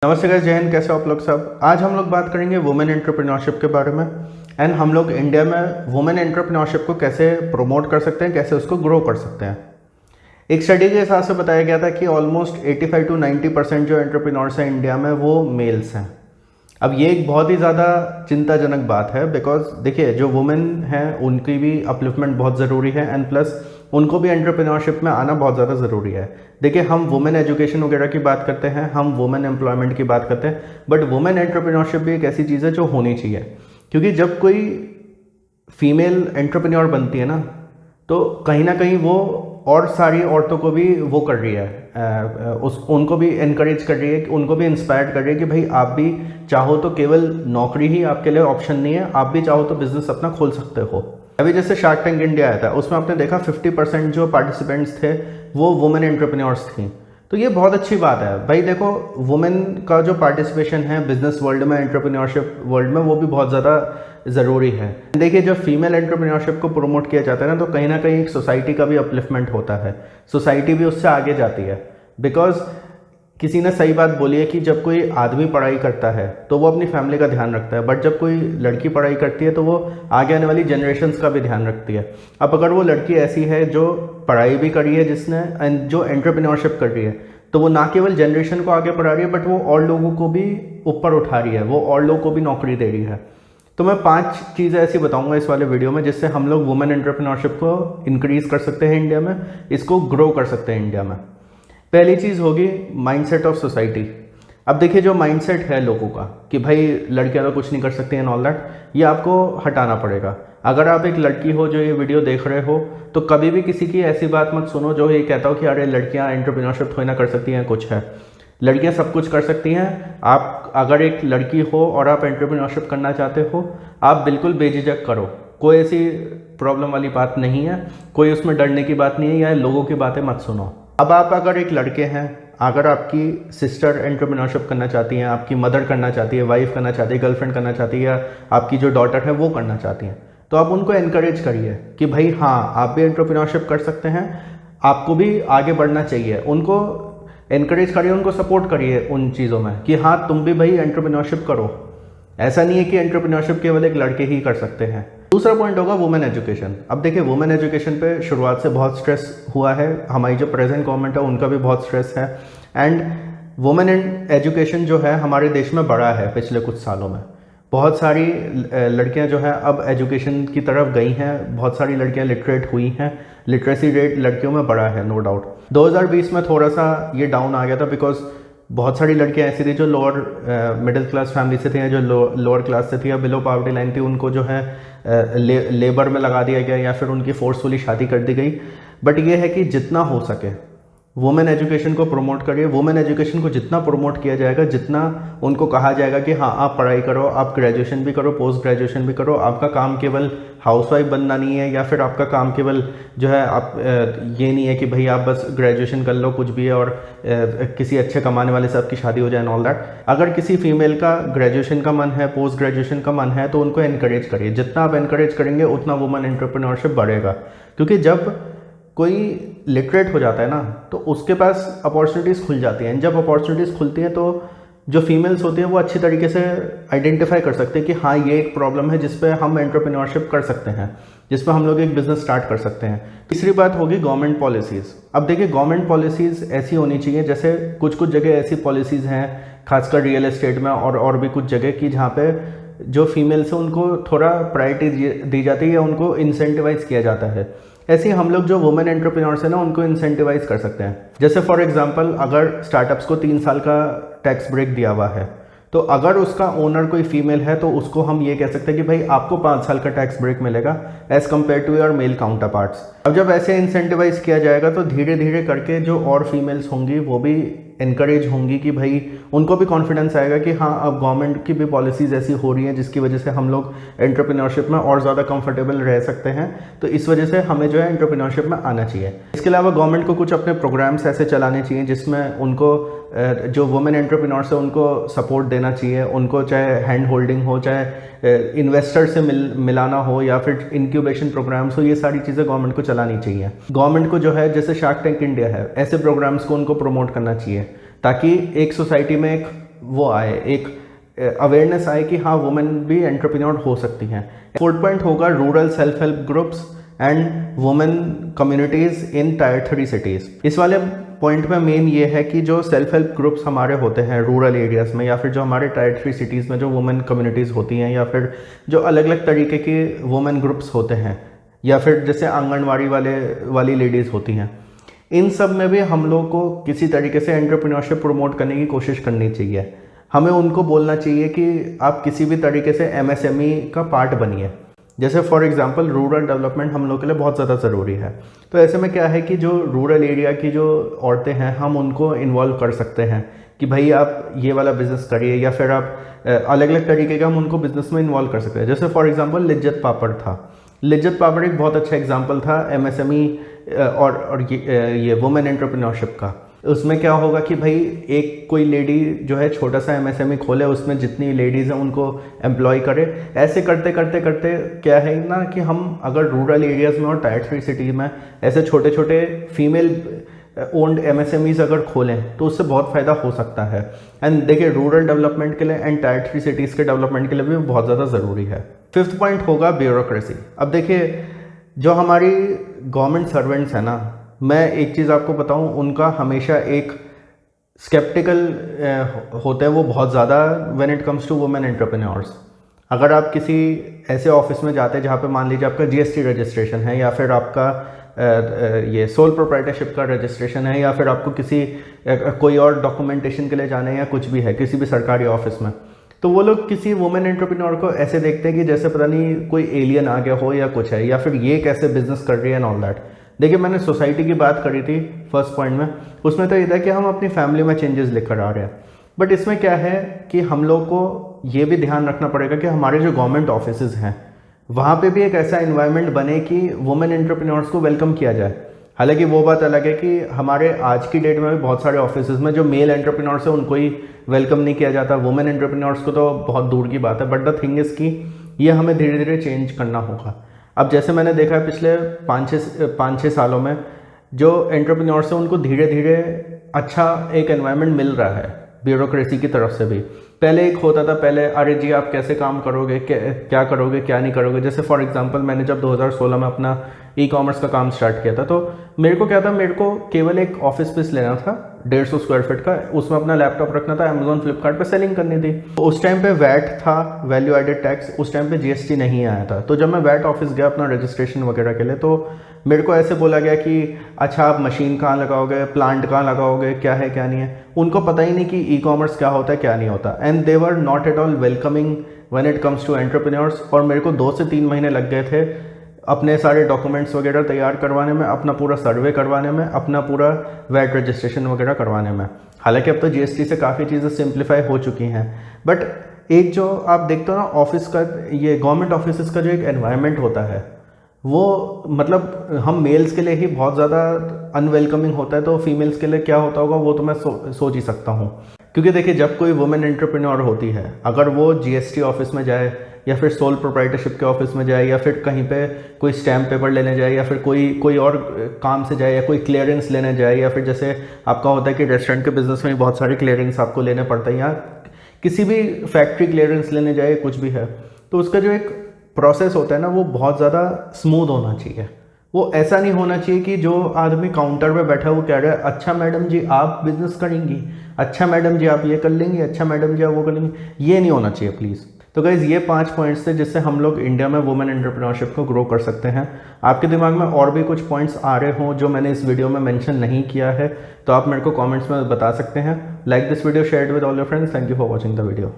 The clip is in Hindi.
नमस्ते गाइस, जय हिंद। कैसे हो आप लोग सब। आज हम लोग बात करेंगे वुमेन एंटरप्रेन्योरशिप के बारे में एंड हम लोग इंडिया में वुमेन एंटरप्रेन्योरशिप को कैसे प्रमोट कर सकते हैं, कैसे उसको ग्रो कर सकते हैं। एक स्टडी के हिसाब से बताया गया था कि ऑलमोस्ट 85 to 90% जो एंटरप्रेन्योर्स हैं इंडिया में वो मेल्स हैं। अब ये एक बहुत ही ज़्यादा चिंताजनक बात है बिकॉज देखिए जो वुमेन हैं उनकी भी अपलिफ्टमेंट बहुत ज़रूरी है एंड प्लस उनको भी एंटरप्रेन्योरशिप में आना बहुत ज़्यादा ज़रूरी है। देखिए हम वुमेन एजुकेशन वगैरह की बात करते हैं, हम वुमेन एम्प्लॉयमेंट की बात करते हैं, बट वुमेन एंटरप्रेन्योरशिप भी एक ऐसी चीज़ है जो होनी चाहिए। क्योंकि जब कोई फीमेल एंटरप्रेन्योर बनती है ना तो कहीं ना कहीं वो और सारी औरतों को भी वो कर रही है, उनको भी इनकरेज कर रही है, उनको भी इंस्पायर कर रही है कि भाई आप भी चाहो तो केवल नौकरी ही आपके लिए ऑप्शन नहीं है, आप भी चाहो तो बिजनेस अपना खोल सकते हो। अभी जैसे शार्क टैंक इंडिया आया था उसमें आपने देखा 50% जो पार्टिसिपेंट्स थे वो वुमेन एंटरप्रेन्योर्स थी। तो ये बहुत अच्छी बात है भाई। देखो वुमेन का जो पार्टिसिपेशन है बिजनेस वर्ल्ड में, एंटरप्रेन्योरशिप वर्ल्ड में, वो भी बहुत ज़्यादा ज़रूरी है। देखिए जब फीमेल एंटरप्रेन्योरशिप को प्रमोट किया जाता है ना तो कहीं ना कहीं एक सोसाइटी का भी अपलिफ्टमेंट होता है, सोसाइटी भी उससे आगे जाती है। बिकॉज किसी ने सही बात बोली है कि जब कोई आदमी पढ़ाई करता है तो वो अपनी फैमिली का ध्यान रखता है, बट जब कोई लड़की पढ़ाई करती है तो वो आगे आने वाली जनरेशन्स का भी ध्यान रखती है। अब अगर वो लड़की ऐसी है जो पढ़ाई भी करी है जिसने एंड जो एंटरप्रेन्योरशिप कर रही है तो वो ना केवल जनरेशन को आगे बढ़ा रही है बट वो और लोगों को भी ऊपर उठा रही है, वो और लोगों को भी नौकरी दे रही है। तो मैं 5 चीज़ें ऐसी बताऊंगा इस वाले वीडियो में जिससे हम लोग वुमेन एंटरप्रेन्योरशिप को इंक्रीज कर सकते हैं इंडिया में, इसको ग्रो कर सकते हैं इंडिया में। पहली चीज़ होगी माइंडसेट ऑफ सोसाइटी। अब देखिए जो माइंडसेट है लोगों का कि भाई लड़कियां तो कुछ नहीं कर सकती एंड ऑल दैट, ये आपको हटाना पड़ेगा। अगर आप एक लड़की हो जो ये वीडियो देख रहे हो तो कभी भी किसी की ऐसी बात मत सुनो जो ये कहता हो कि अरे लड़कियां एंटरप्रेन्योरशिप थोड़ी ना कर सकती हैं, कुछ है। लड़कियां सब कुछ कर सकती हैं। आप अगर एक लड़की हो और आप एंटरप्रेन्योरशिप करना चाहते हो, आप बिल्कुल बेझिझक करो, कोई ऐसी प्रॉब्लम वाली बात नहीं है, कोई उसमें डरने की बात नहीं है या लोगों की बातें मत सुनो। अब आप अगर एक लड़के हैं, अगर आपकी सिस्टर एंटरप्रेन्योरशिप करना चाहती हैं, आपकी मदर करना चाहती है, वाइफ करना चाहती है, गर्लफ्रेंड करना चाहती है, या आपकी जो डॉटर है वो करना चाहती हैं, तो आप उनको एनकरेज करिए कि भाई हाँ आप भी एंटरप्रेन्योरशिप कर सकते हैं, आपको भी आगे बढ़ना चाहिए। उनको एनकरेज करिए, उनको सपोर्ट करिए उन चीज़ों में कि हाँ तुम भी भाई एंटरप्रेन्योरशिप करो। ऐसा नहीं है कि एंटरप्रेन्योरशिप केवल एक लड़के ही कर सकते हैं। दूसरा पॉइंट होगा वुमेन एजुकेशन। अब देखिए वुमेन एजुकेशन पे शुरुआत से बहुत स्ट्रेस हुआ है, हमारी जो प्रेजेंट गवर्नमेंट है उनका भी बहुत स्ट्रेस है एंड वुमेन एजुकेशन जो है हमारे देश में बढ़ा है पिछले कुछ सालों में। बहुत सारी लड़कियां जो है अब एजुकेशन की तरफ गई हैं, बहुत सारी लड़कियां लिटरेट हुई हैं, लिटरेसी रेट लड़कियों में बढ़ा है, नो डाउट। 2020 में थोड़ा सा ये डाउन आ गया था बिकॉज बहुत सारी लड़कियां ऐसी थी जो लोअर मिडिल क्लास फैमिली से थी या जो लोअर क्लास से थी या बिलो पॉवर्टी लाइन थी, उनको जो है लेबर में लगा दिया गया या फिर उनकी फोर्सफुली शादी कर दी गई। बट ये है कि जितना हो सके वुमेन एजुकेशन को प्रमोट करिए। वुमेन एजुकेशन को जितना प्रमोट किया जाएगा, जितना उनको कहा जाएगा कि हाँ आप पढ़ाई करो, आप ग्रेजुएशन भी करो, पोस्ट ग्रेजुएशन भी करो, आपका काम केवल हाउसवाइफ बनना नहीं है या फिर आपका काम केवल जो है आप ये नहीं है कि भाई आप बस ग्रेजुएशन कर लो कुछ भी है और किसी अच्छे कमाने वाले से आपकी शादी हो जाए एंड ऑल दैट। अगर किसी फीमेल का ग्रेजुएशन का मन है, पोस्ट ग्रेजुएशन का मन है, तो उनको एनकरेज करिए। जितना आप एनकरेज करेंगे उतना वुमेन एंटरप्रेन्योरशिप बढ़ेगा। क्योंकि जब कोई लिटरेट हो जाता है ना तो उसके पास अपॉर्चुनिटीज़ खुल जाती हैं। जब अपॉर्चुनिटीज़ खुलती हैं तो जो फीमेल्स होती हैं वो अच्छी तरीके से आइडेंटिफाई कर सकते हैं कि हाँ ये एक प्रॉब्लम है जिस पे हम एंटरप्रेन्योरशिप कर सकते हैं, जिस पे हम लोग एक बिजनेस स्टार्ट कर सकते हैं। तीसरी बात होगी गवर्नमेंट पॉलिसीज़। अब देखिए गवर्नमेंट पॉलिसीज़ ऐसी होनी चाहिए, जैसे कुछ कुछ जगह ऐसी पॉलिसीज़ हैं खासकर रियल एस्टेट में और भी कुछ जगह की जहाँ पे जो फीमेल्स हैं उनको थोड़ा प्रायोरिटी दी जाती है या उनको इंसेंटिवाइज किया जाता है। ऐसे ही हम लोग जो वुमेन एंटरप्रेन्योर्स हैं ना उनको इंसेंटिवाइज कर सकते हैं। जैसे फॉर एग्जांपल अगर स्टार्टअप्स को 3 साल का टैक्स ब्रेक दिया हुआ है तो अगर उसका ओनर कोई फीमेल है तो उसको हम ये कह सकते हैं कि भाई आपको 5 साल का टैक्स ब्रेक मिलेगा as compared to your male counterparts. अब जब ऐसे इंसेंटिवाइज किया जाएगा तो धीरे धीरे करके जो और फीमेल्स होंगी वो भी इनकरेज होंगी कि भाई उनको भी कॉन्फिडेंस आएगा कि हाँ अब गवर्नमेंट की भी पॉलिसीज़ ऐसी हो रही हैं जिसकी वजह से हम लोग एंटरप्रेन्योरशिप में और ज़्यादा कंफर्टेबल रह सकते हैं। तो इस वजह से हमें जो है एंटरप्रेन्योरशिप में आना चाहिए। इसके अलावा गवर्नमेंट को कुछ अपने प्रोग्राम्स ऐसे चलाने चाहिए जिसमें उनको जो वुमेन एंटरप्रेन्योर्स है उनको सपोर्ट देना चाहिए। उनको चाहे हैंड होल्डिंग हो, चाहे इन्वेस्टर से मिलाना हो या फिर इंक्यूबेशन प्रोग्राम्स हो, ये सारी चीज़ें गवर्नमेंट को चलानी चाहिए। गवर्नमेंट को जो है जैसे शार्क टैंक इंडिया है ऐसे प्रोग्राम्स को उनको प्रमोट करना चाहिए ताकि एक सोसाइटी में एक वो आए, एक अवेयरनेस आए कि हाँ वुमेन भी एंटरप्रेन्योर हो सकती हैं। फोर्थ पॉइंट होगा rural self help groups and women communities in tyre 3 cities. इस वाले पॉइंट में मेन ये है कि जो सेल्फ हेल्प ग्रुप्स हमारे होते हैं रूरल एरियाज़ में, या फिर जो हमारे टायर 3 सिटीज़ में जो वुमेन कम्युनिटीज़ होती हैं, या फिर जो अलग अलग तरीके के वुमेन ग्रुप्स होते हैं, या फिर जैसे आंगनवाड़ी वाली लेडीज़ होती हैं, इन सब में भी हम लोग को किसी तरीके से एंटरप्रेन्योरशिप प्रमोट करने की कोशिश करनी चाहिए। हमें उनको बोलना चाहिए कि आप किसी भी तरीके से MSME का पार्ट बनिए। जैसे फॉर एग्जांपल रूरल डेवलपमेंट हम लोग के लिए बहुत ज़्यादा ज़रूरी है, तो ऐसे में क्या है कि जो रूरल एरिया की जो औरतें हैं हम उनको इन्वॉल्व कर सकते हैं कि भाई आप ये वाला बिज़नेस करिए, या फिर आप अलग अलग तरीके का हम उनको बिज़नेस में इन्वॉल्व कर सकते हैं। जैसे फॉर एग्जांपल लिज्जत पापड़ था। लिज्जत पापड़ एक बहुत अच्छा एग्जांपल था MSME और ये वुमेन एंटरप्रेन्योरशिप का। उसमें क्या होगा कि भाई एक कोई लेडी जो है छोटा सा MSME खोले, उसमें जितनी लेडीज़ हैं उनको एम्प्लॉय करे। ऐसे करते करते करते क्या है ना कि हम अगर रूरल एरियाज़ में और टायर 3 सिटीज़ में ऐसे छोटे छोटे फीमेल ओन्ड MSMEs अगर खोलें तो उससे बहुत फ़ायदा हो सकता है। एंड देखिए रूरल डेवलपमेंट के लिए एंड टायर 3 सिटीज़ के डेवलपमेंट के लिए भी बहुत ज़्यादा ज़रूरी है। फिफ्थ पॉइंट होगा ब्यूरोक्रेसी। अब देखिए जो हमारी गवर्नमेंट सर्वेंट्स हैं ना, मैं एक चीज़ आपको बताऊं, उनका हमेशा एक स्केप्टिकल होते हैं वो बहुत ज़्यादा when it comes to women entrepreneurs. अगर आप किसी ऐसे ऑफिस में जाते हैं जहाँ पे मान लीजिए आपका GST रजिस्ट्रेशन है, या फिर आपका ये सोल प्रोप्राइटरशिप का रजिस्ट्रेशन है, या फिर आपको किसी कोई और डॉक्यूमेंटेशन के लिए जाना है, या कुछ भी है किसी भी सरकारी ऑफिस में, तो वो लोग किसी वुमेन एंटरप्रेन्योर को ऐसे देखते हैं कि जैसे पता नहीं कोई एलियन आ गया हो या कुछ है, या फिर ये कैसे बिजनेस कर रही है एंड ऑल दैट। देखिए मैंने सोसाइटी की बात करी थी फर्स्ट पॉइंट में, उसमें तो ये था कि हम अपनी फैमिली में चेंजेस लेकर आ रहे हैं, बट इसमें क्या है कि हम लोग को ये भी ध्यान रखना पड़ेगा कि हमारे जो गवर्नमेंट ऑफिसेज हैं वहाँ पे भी एक ऐसा इन्वायरमेंट बने कि वुमेन एंटरप्रेन्योर्स को वेलकम किया जाए। हालांकि वो बात अलग है कि हमारे आज की डेट में भी बहुत सारे ऑफिसेज में जो मेल एंटरप्रेन्योर्स हैं उनको ही वेलकम नहीं किया जाता, वुमेन एंटरप्रेन्योर्स को तो बहुत दूर की बात है। बट द थिंग इज़ कि ये हमें धीरे धीरे चेंज करना होगा। अब जैसे मैंने देखा है पिछले 5-6 सालों में जो एंटरप्रेन्योर्स हैं उनको धीरे धीरे अच्छा एक एनवायरनमेंट मिल रहा है ब्यूरोक्रेसी की तरफ से भी। पहले एक होता था, पहले अरे जी आप कैसे काम करोगे, क्या करोगे क्या नहीं करोगे। जैसे फॉर एग्जांपल मैंने जब 2016 में अपना ई-कॉमर्स का काम स्टार्ट किया था, तो मेरे को क्या था, मेरे को केवल एक ऑफिस स्पेस लेना था 150 स्क्वायर फीट का, उसमें अपना लैपटॉप रखना था, अमेजोन फ्लिपकार्ट पे सेलिंग करनी थी। तो उस टाइम पे वैट था, वैल्यू एडेड टैक्स, उस टाइम पे GST नहीं आया था। तो जब मैं वैट ऑफिस गया अपना रजिस्ट्रेशन वगैरह के लिए, तो मेरे को ऐसे बोला गया कि अच्छा आप मशीन कहाँ लगाओगे, प्लांट कहाँ लगाओगे, क्या है क्या नहीं है। उनको पता ही नहीं कि ई-कॉमर्स क्या होता है क्या नहीं होता। And they were not at all welcoming when it comes to entrepreneurs. और मेरे को 2 से 3 महीने लग गए थे अपने सारे डॉक्यूमेंट्स वगैरह तैयार करवाने में, अपना पूरा सर्वे करवाने में, अपना पूरा वैट रजिस्ट्रेशन वगैरह करवाने में। हालांकि अब तो GST से काफ़ी चीज़ें सिंप्लीफाई हो चुकी हैं, बट एक जो आप देखते हो ना ऑफिस का, ये गवर्नमेंट ऑफिस का जो एक एनवायरनमेंट होता है वो मतलब हम मेल्स के लिए ही बहुत ज़्यादा अनवेलकमिंग होता है, तो फीमेल्स के लिए क्या होता होगा वो तो मैं सोच ही सकता हूँ। क्योंकि देखिए जब कोई वुमेन एंटरप्रेन्योर होती है, अगर वो GST ऑफिस में जाए, या फिर सोल प्रोप्राइटरशिप के ऑफिस में जाए, या फिर कहीं पे कोई स्टैम्प पेपर लेने जाए, या फिर कोई और काम से जाए, या कोई क्लियरेंस लेने जाए, या फिर जैसे आपका होता है कि रेस्टोरेंट के बिजनेस में बहुत सारे क्लियरेंस आपको लेने पड़ते हैं, या किसी भी फैक्ट्री क्लियरेंस लेने जाए, कुछ भी है, तो उसका जो एक प्रोसेस होता है ना वो बहुत ज़्यादा स्मूथ होना चाहिए। वो ऐसा नहीं होना चाहिए कि जो आदमी काउंटर पे बैठा वो कह रहा है अच्छा मैडम जी आप बिजनेस करेंगी, अच्छा मैडम जी आप ये कर लेंगी, अच्छा मैडम जी आप वो कर लेंगी, ये नहीं होना चाहिए प्लीज़। तो गाइज़ ये 5 पॉइंट्स थे जिससे हम लोग इंडिया में वुमेन एंटरप्रेन्योरशिप को ग्रो कर सकते हैं। आपके दिमाग में और भी कुछ पॉइंट्स आ रहे हों जो मैंने इस वीडियो में मेंशन नहीं किया है तो आप मेरे को कमेंट्स में बता सकते हैं। Like this video, share it with all your friends. Thank you for watching the video.